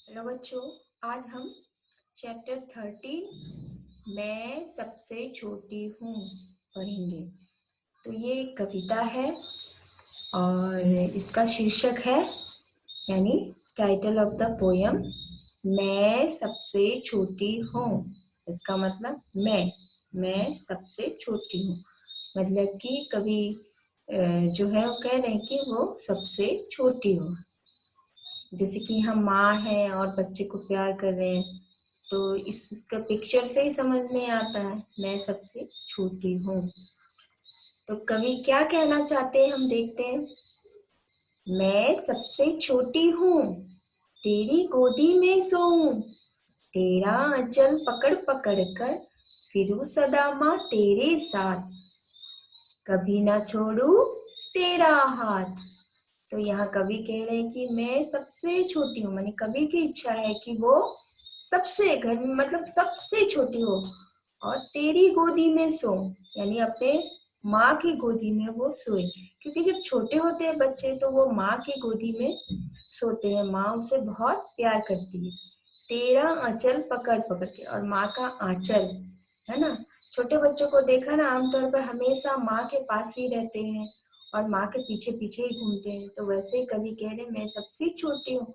Hello बच्चों, आज हम चैप्टर 13 मैं सबसे छोटी हूँ पढ़ेंगे। तो ये एक कविता है और इसका शीर्षक है यानी टाइटल ऑफ द पोयम मैं सबसे छोटी हूँ। इसका मतलब मैं सबसे छोटी हूँ, मतलब कि कवि जो है वो कह रहे हैं कि वो सबसे छोटी हो। जैसे कि हम माँ हैं और बच्चे को प्यार कर रहे हैं, तो इसका पिक्चर से ही समझ में आता है मैं सबसे छोटी हूँ। तो कवि क्या कहना चाहते हैं हम देखते हैं। मैं सबसे छोटी हूँ, तेरी गोदी में सोऊं, तेरा आंचल पकड़ पकड़ कर फिरूं सदा माँ तेरे साथ, कभी ना छोड़ू तेरा हाथ। तो यहाँ कवि कह रहे हैं कि मैं सबसे छोटी हूँ, मानी कवि की इच्छा है कि वो सबसे घर में मतलब सबसे छोटी हो और तेरी गोदी में सो, यानी अपने माँ की गोदी में वो सोए। क्योंकि जब छोटे होते हैं बच्चे तो वो माँ की गोदी में सोते हैं, माँ उसे बहुत प्यार करती है। तेरा आंचल पकड़ पकड़ के, और माँ का आंचल है ना, छोटे बच्चों को देखा ना आमतौर पर हमेशा माँ के पास ही रहते हैं और माँ के पीछे पीछे ही घूमते हैं। तो वैसे ही कवि कह रहे मैं सबसे छोटी हूँ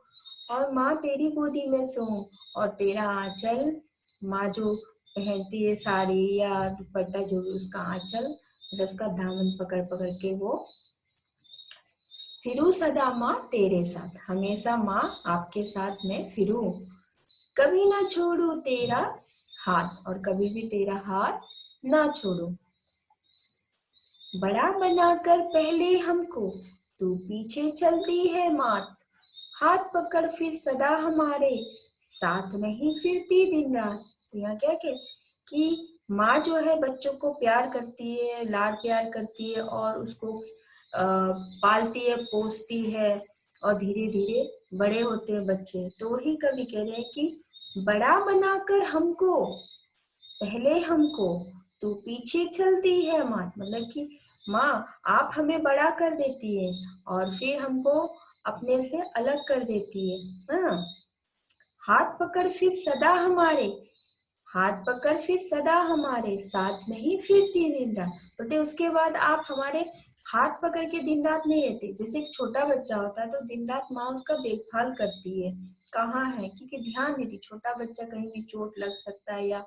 और माँ तेरी गोदी में सोऊं, और तेरा आंचल, माँ जो पहनती है साड़ी या दुपट्टा जो भी उसका आंचल मतलब उसका दामन पकड़ पकड़ के वो फिरूं सदा माँ तेरे साथ, हमेशा माँ आपके साथ मैं फिरूं, कभी ना छोड़ू तेरा हाथ, और कभी भी तेरा हाथ ना छोड़ू। बड़ा बनाकर पहले हमको तू पीछे चलती है मात, हाथ पकड़ फिर सदा हमारे साथ नहीं फिरती दिन रात। यहाँ क्या के कि माँ जो है बच्चों को प्यार करती है, लाड प्यार करती है और उसको पालती है, पोसती है और धीरे धीरे बड़े होते हैं बच्चे। तो वही कवि कह रहे हैं कि बड़ा बनाकर हमको पहले हमको तू पीछे चलती है माँ, मतलब कि माँ आप हमें बड़ा कर देती है और फिर हमको अपने से अलग कर देती है। हाँ, हाथ पकड़ फिर सदा हमारे, हाथ पकड़ फिर सदा हमारे साथ नहीं फिरती दिन रात, बोलते उसके बाद आप हमारे हाथ पकड़ के दिन रात नहीं रहते। जैसे एक छोटा बच्चा होता है तो दिन रात माँ उसका देखभाल करती है, कहाँ है क्योंकि ध्यान देती, छोटा बच्चा कहीं भी चोट लग सकता है या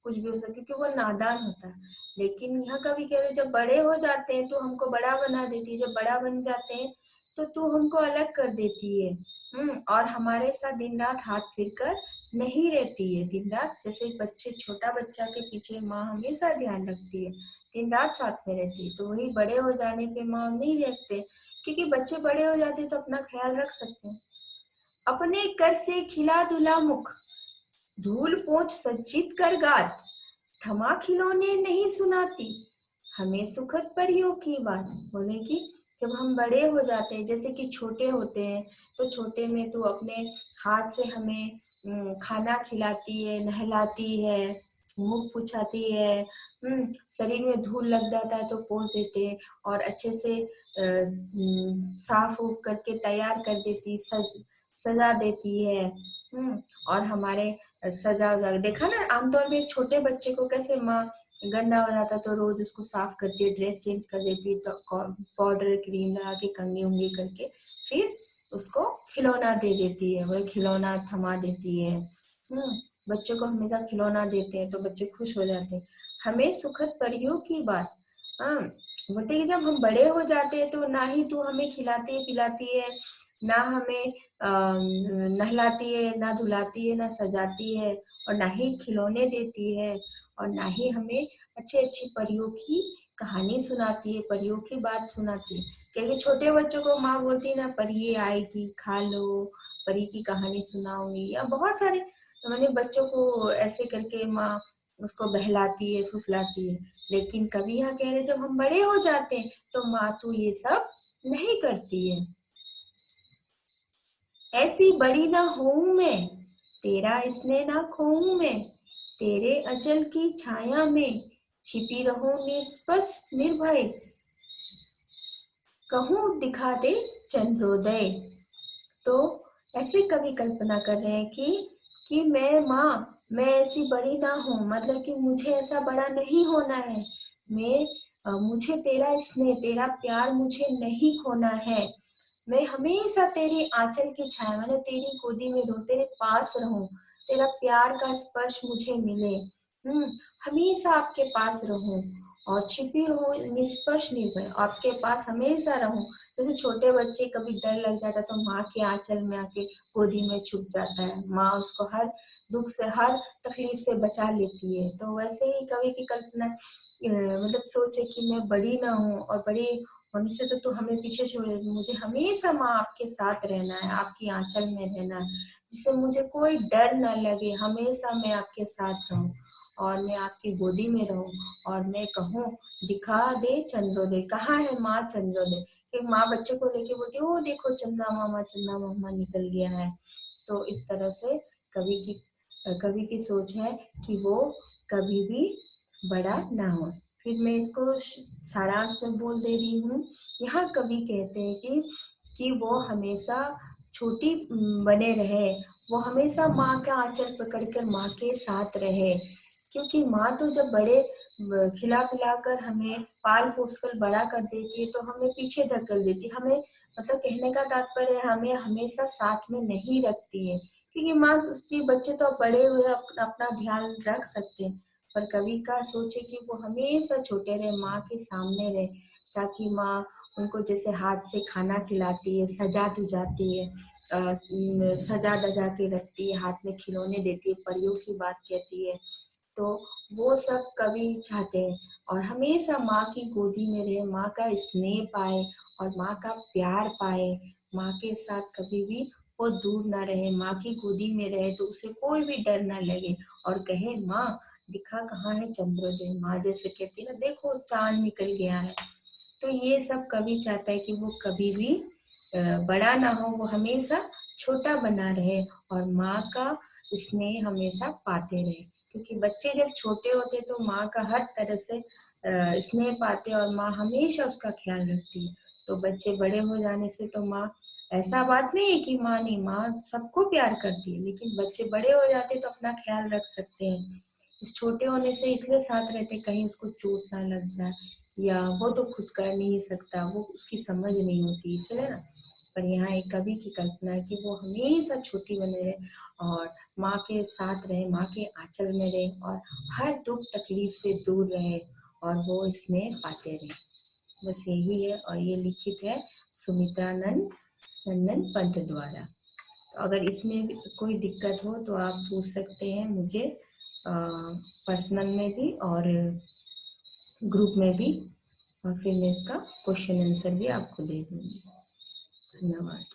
कुछ भी हो सकता है क्योंकि वो नादान होता है। लेकिन यहाँ का भी कह रहे जब बड़े हो जाते हैं तो हमको बड़ा बना देती है, जब बड़ा बन जाते हैं तो तू हमको अलग कर देती है। और हमारे साथ दिन रात हाथ फिर कर नहीं रहती है दिन रात। जैसे बच्चे, छोटा बच्चा के पीछे माँ हमेशा ध्यान रखती है, दिन रात साथ में रहती है। तो वही बड़े हो जाने पे माँ नहीं रखते, क्योंकि बच्चे बड़े हो जाते तो अपना ख्याल रख सकते हैं। अपने कर से खिला दुला मुख, धूल पोंछ सज्जित कर गात, थमा खिलौने नहीं सुनाती, हमें सुखद परियों की बात। बोले कि जब हम बड़े हो जाते हैं, जैसे कि छोटे होते हैं तो छोटे में तो अपने हाथ से हमें खाना खिलाती है, नहलाती है, मुख पुछाती है, शरीर में धूल लग जाता है तो पोंछ देते हैं और अच्छे से साफ उफ करके तैयार कर देती, सजा देती है। और हमारे सजा उजा देखा ना आमतौर पे छोटे बच्चे को कैसे माँ गंदा हो जाता तो रोज उसको साफ करती है, ड्रेस चेंज कर देती है, तो पाउडर क्रीम लगा के कंघी उंगी करके फिर उसको खिलौना दे देती है, वह खिलौना थमा देती है। बच्चों को हमेशा खिलौना देते हैं तो बच्चे खुश हो जाते हैं। हमें सुखद परियों की बात, बोलते कि जब हम बड़े हो जाते हैं तो ना ही तू हमें खिलाती है पिलाती है, ना हमें नहलाती है, ना धुलाती है, ना सजाती है, और ना ही खिलौने देती है, और ना ही हमें अच्छी अच्छी परियों की कहानी सुनाती है, परियों की बात सुनाती है। क्योंकि छोटे बच्चों को माँ बोलती है ना परी आएगी खा लो, परी की कहानी सुनाऊंगी, या बहुत सारे मैंने बच्चों को ऐसे करके माँ उसको बहलाती है, फुसलाती है। लेकिन कभी यहाँ कह रहे जब हम बड़े हो जाते हैं तो माँ तू ये सब नहीं करती है। ऐसी बड़ी ना होऊं मैं, तेरा स्नेह ना खोऊं मैं, तेरे अचल की छाया में छिपी रहूं निष्पष्ट निर्भय, कहूं दिखा दे चंद्रोदय। तो ऐसे कवि कल्पना कर रहे हैं कि मैं माँ, मैं ऐसी बड़ी ना हूँ, मतलब कि मुझे ऐसा बड़ा नहीं होना है। मुझे तेरा स्नेह, तेरा प्यार मुझे नहीं खोना है। मैं हमेशा तेरी आंचल की छाया, मतलब तेरी गोदी में रहूं, तेरे पास रहूं, तेरा प्यार का स्पर्श मुझे मिले। हमेशा आपके पास रहूं और छिपी रहूं, निष्पर्श नहीं हुए, आपके पास हमेशा रहूं। जैसे छोटे बच्चे कभी डर लग जाता तो माँ के आंचल में आके गोदी में छुप जाता है, माँ उसको हर दुख से, हर तकलीफ से बचा लेती है। तो वैसे ही कवि की कल्पना मतलब सोचे कि मैं बड़ी ना हूँ और बड़ी होने से तो तू हमें पीछे छोड़ेगी, मुझे हमेशा माँ आपके साथ रहना है, आपकी आंचल में रहना है, जिससे मुझे कोई डर ना लगे, हमेशा मैं आपके साथ रहूं और मैं आपकी गोदी में रहूं और मैं कहूँ दिखा दे चंद्रोदय, कहाँ है माँ चंद्रोदय। एक माँ बच्चे को लेके बोलती है, वो देखो चंदा मामा निकल गया है। तो इस तरह से कवि की सोच है कि वो कभी भी बड़ा ना हो। फिर मैं इसको सारांश में बोल दे रही हूँ। यहाँ कवि कहते हैं कि वो हमेशा छोटी बने रहे, वो हमेशा माँ का आंचल पकड़कर माँ के साथ रहे, क्योंकि माँ तो जब बड़े खिला पिला कर हमें पाल पोस कर बड़ा कर देती है तो हमें पीछे धकेल देती है, हमें मतलब कहने का तात्पर्य हमें हमेशा साथ में नहीं रखती है, क्योंकि माँ सोचती है बच्चे तो बड़े हुए अपना ध्यान रख सकते हैं। पर कवि का सोचे कि वो हमेशा छोटे रहे, माँ के सामने रहे, ताकि माँ उनको जैसे हाथ से खाना खिलाती है, सजा धुजाती है, सजा दजा के रखती है, हाथ में खिलौने देती है, परियों की बात कहती है। तो वो सब कवि चाहते हैं और हमेशा माँ की गोदी में रहे, माँ का स्नेह पाए और माँ का प्यार पाए, माँ के साथ कभी भी वो दूर ना रहे, माँ की गोदी में रहे तो उसे कोई भी डर ना लगे और कहे माँ दिखा कहाँ है चंद्रोदय, माँ जैसे कहती ना देखो चांद निकल गया है। तो ये सब कवि चाहता है कि वो कभी भी बड़ा ना हो, वो हमेशा छोटा बना रहे और माँ का स्नेह हमेशा पाते रहे, क्योंकि बच्चे जब छोटे होते तो माँ का हर तरह से स्नेह पाते और माँ हमेशा उसका ख्याल रखती है। तो बच्चे बड़े हो जाने से तो माँ, ऐसा बात नहीं है कि माँ नहीं, माँ सबको प्यार करती है, लेकिन बच्चे बड़े हो जाते तो अपना ख्याल रख सकते हैं। इस छोटे होने से इसलिए साथ रहते कहीं उसको चोट ना लग जाए, या वो तो खुद कर नहीं सकता, वो उसकी समझ नहीं होती इसलिए ना। पर यहाँ एक कवि की कल्पना है कि वो हमेशा छोटी बने रहे और माँ के साथ रहे, माँ के आंचल में रहे और हर दुख तकलीफ से दूर रहे और वो इसमें पाते रहे। बस यही है और ये लिखित है सुमित्रा नंदन पंत द्वारा। तो अगर इसमें भी कोई दिक्कत हो तो आप पूछ सकते हैं मुझे पर्सनल में भी और ग्रुप में भी, और फिर मैं इसका क्वेश्चन आंसर भी आपको दे दूंगी। धन्यवाद।